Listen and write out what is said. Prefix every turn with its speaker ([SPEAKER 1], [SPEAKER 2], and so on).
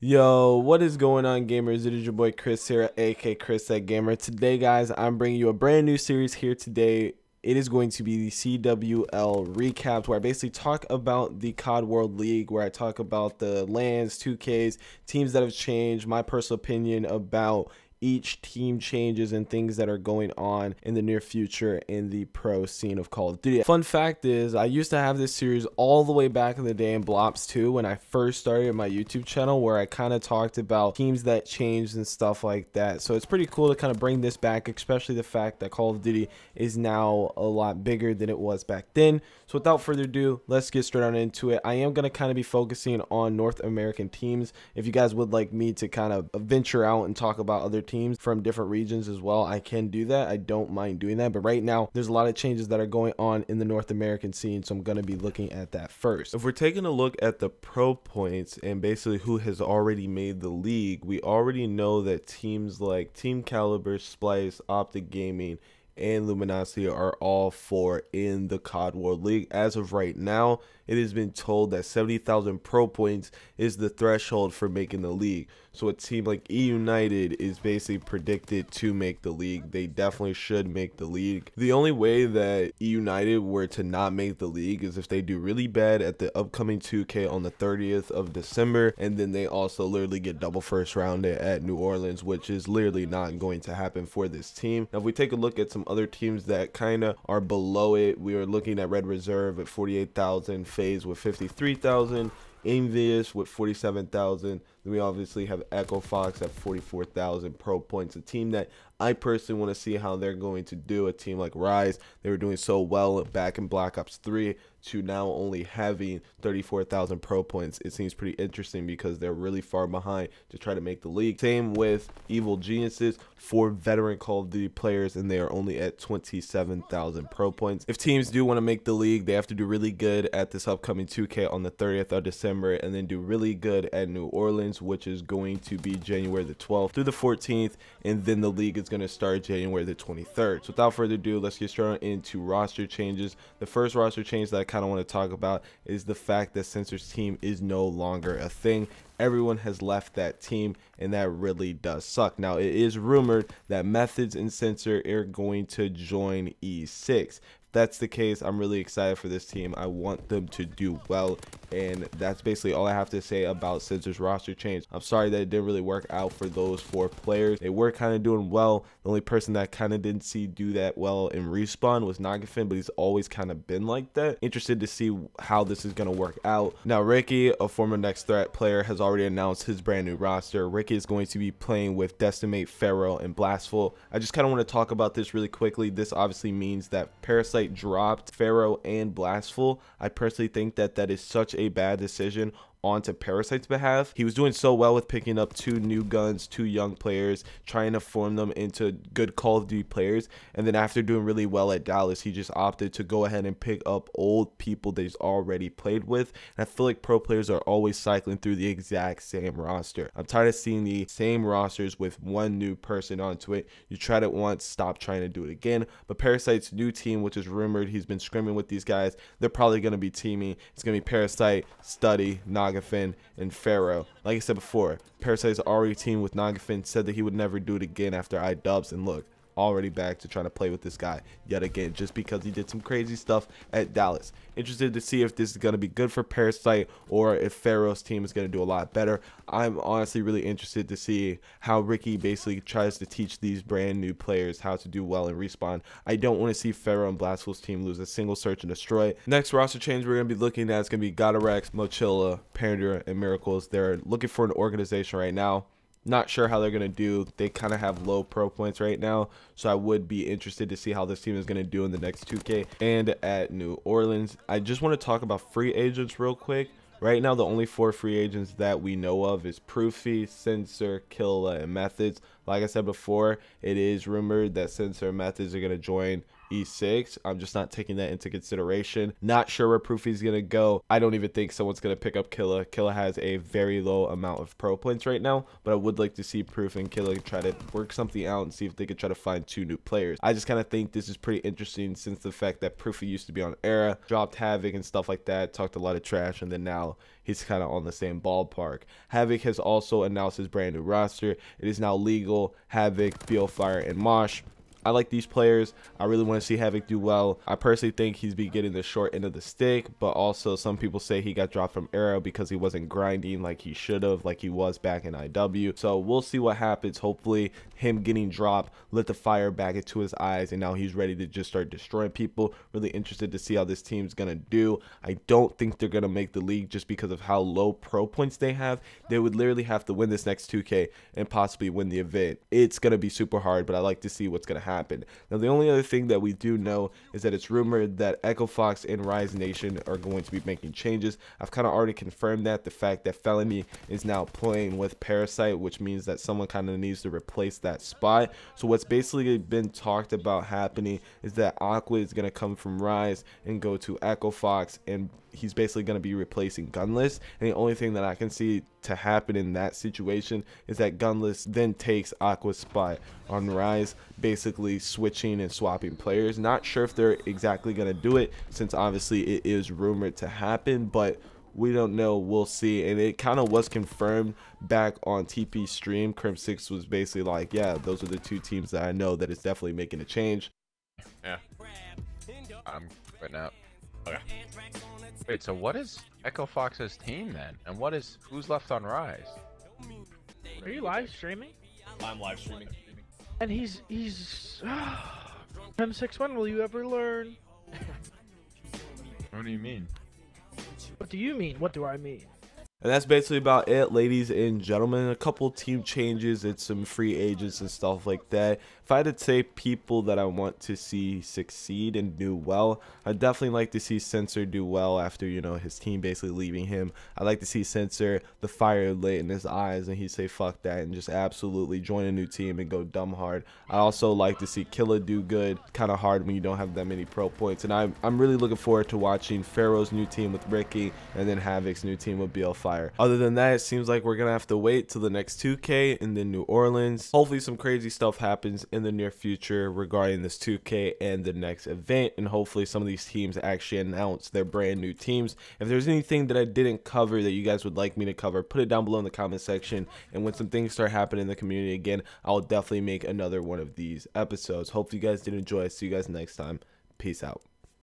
[SPEAKER 1] Yo, what is going on, gamers? It is your boy Chris here, aka ChrisThatGamer. Today, guys, I'm bringing you a brand new series here today. It is going to be the CWL recaps, where I basically talk about the COD World League, where I talk about the lands, 2Ks, teams that have changed, my personal opinion about each team changes and things that are going on in the near future in the pro scene of Call of Duty. Fun fact is, I used to have this series all the way back in the day in Blops 2 when I first started my YouTube channel, where I kind of talked about teams that changed and stuff like that. So it's pretty cool to kind of bring this back, especially the fact that Call of Duty is now a lot bigger than it was back then. So without further ado, let's get straight on into it. I am going to kind of be focusing on North American teams. If you guys would like me to kind of venture out and talk about other teams from different regions as well, I can do that. I don't mind doing that, but right now there's a lot of changes that are going on in the North American scene, so I'm going to be looking at that first. If we're taking a look at the pro points and basically who has already made the league, we already know that teams like Team Caliber, Splice, Optic Gaming, and Luminosity are all four in the COD World League. As of right now, it has been told that 70,000 pro points is the threshold for making the league. So a team like E United is basically predicted to make the league. They definitely should make the league. The only way that E United were to not make the league is if they do really bad at the upcoming 2K on the 30th of December, and then they also literally get double first round at New Orleans, which is literally not going to happen for this team. Now, if we take a look at some other teams that kind of are below it, we are looking at Red Reserve at 48,000, FaZe with 53,000, Envious with 47,000. Then we obviously have Echo Fox at 44,000 pro points. A team that I personally want to see how they're going to do. A team like Rise, they were doing so well back in Black Ops 3 to now only having 34,000 pro points. It seems pretty interesting because they're really far behind to try to make the league. Same with Evil Geniuses, 4 veteran Call of Duty players, and they are only at 27,000 pro points. If teams do want to make the league, they have to do really good at this upcoming 2K on the 30th of December, and then do really good at New Orleans, which is going to be January the 12th through the 14th, and then the league is going to start January the 23rd. So without further ado, let's get straight into roster changes. The first roster change that I kind of want to talk about is the fact that Censor's team is no longer a thing. Everyone has left that team, and that really does suck. Now, it is rumored that Methods and Censor are going to join E6. That's the case. I'm really excited for this team. I want them to do well, and that's basically all I have to say about Censor's roster change. I'm sorry that it didn't really work out for those 4 players. They were kind of doing well. The only person that kind of didn't see do that well in Respawn was Nagafin, but he's always kind of been like that. Interested to see how this is going to work out. Now, Ricky, a former Next Threat player, has already announced his brand new roster. Ricky is going to be playing with Decimate, Pharaoh, and Blastful. I just kind of want to talk about this really quickly. This obviously means that Parasite dropped Pharaoh and Blastful. I personally think that that is such a bad decision onto Parasite's behalf. He was doing so well with picking up 2 new guns, 2 young players, trying to form them into good Call of Duty players, and then after doing really well at Dallas, he just opted to go ahead and pick up old people that he's already played with. And I feel like pro players are always cycling through the exact same roster. I'm tired of seeing the same rosters with 1 new person onto it. You tried it once, stop trying to do it again. But Parasite's new team, which is rumored, he's been scrimming with these guys, they're probably going to be teaming. It's going to be Parasite, Study, Nagafin, and Pharaoh. Like I said before, Parasite's already teamed with Nagafin, said that he would never do it again after iDubbbz, and look, already back to trying to play with this guy yet again, just because he did some crazy stuff at Dallas. Interested to see if this is going to be good for Parasite or if Pharaoh's team is going to do a lot better. I'm honestly really interested to see how Ricky basically tries to teach these brand new players how to do well in Respawn. I don't want to see Pharaoh and Blastful's team lose a single search and destroy. Next roster change we're going to be looking at is going to be Godorex, Mochilla, Pandora, and Miracles. They're looking for an organization right now. Not sure how they're going to do. They kind of have low pro points right now, so I would be interested to see how this team is going to do in the next 2K. And at New Orleans, I just want to talk about free agents real quick. Right now, the only 4 free agents that we know of is Proofy, Censor, Killa, and Methods. Like I said before, it is rumored that Censor and Methods are going to join E6. I'm just not taking that into consideration. Not sure where Proofy's going to go. I don't even think someone's going to pick up Killa. Killa has a very low amount of pro points right now, but I would like to see Proof and Killa try to work something out and see if they could try to find 2 new players. I just kind of think this is pretty interesting since the fact that Proofy used to be on Era, dropped Havoc and stuff like that, talked a lot of trash, and then now he's kind of on the same ballpark. Havoc has also announced his brand new roster. It is now legal. Havoc, Beofire, and Mosh. I like these players. I really want to see Havoc do well. I personally think he's be getting the short end of the stick, but also some people say he got dropped from Arrow because he wasn't grinding like he should have, like he was back in IW. So we'll see what happens. Hopefully him getting dropped lit the fire back into his eyes, and now he's ready to just start destroying people. Really interested to see how this team's gonna do. I don't think they're gonna make the league just because of how low pro points they have. They would literally have to win this next 2K and possibly win the event. It's gonna be super hard, but I like to see what's gonna happen. Now, the only other thing that we do know is that it's rumored that Echo Fox and Rise Nation are going to be making changes. I've kind of already confirmed that. The fact that Felony is now playing with Parasite, which means that someone kind of needs to replace that spot. So what's basically been talked about happening is that Aqua is going to come from Rise and go to Echo Fox, and he's basically going to be replacing Gunless. And the only thing that I can see to happen in that situation is that Gunless then takes Aqua's spot on Rise, basically switching and swapping players. Not sure if they're exactly going to do it, since obviously it is rumored to happen, but we don't know. We'll see. And it kind of was confirmed back on TP stream. Crim6 was basically like, yeah, those are the 2 teams that I know that is definitely making a change.
[SPEAKER 2] Yeah, I'm quitting out. Okay. Wait, so what is Echo Fox's team then? And who's left on Rise?
[SPEAKER 3] Are you live streaming?
[SPEAKER 4] I'm live streaming.
[SPEAKER 3] And he's M61, will you ever learn?
[SPEAKER 2] What do you mean?
[SPEAKER 3] What do you mean? What do I mean?
[SPEAKER 1] And that's basically about it, ladies and gentlemen. A couple team changes and some free agents and stuff like that. If I had to say people that I want to see succeed and do well, I'd definitely like to see Sensor do well after, you know, his team basically leaving him. I'd like to see Sensor, the fire lit in his eyes, and he say fuck that and just absolutely join a new team and go dumb hard. I also like to see Killa do good. Kind of hard when you don't have that many pro points. And I'm really looking forward to watching Pharaoh's new team with Ricky and then Havoc's new team with BL5. Other than that, it seems like we're gonna have to wait till the next 2K in the New Orleans. Hopefully some crazy stuff happens in the near future regarding this 2K and the next event, and hopefully some of these teams actually announce their brand new teams. If there's anything that I didn't cover that you guys would like me to cover, put it down below in the comment section, and when some things start happening in the community again, I'll definitely make another one of these episodes. Hopefully you guys did enjoy. See you guys next time. Peace out.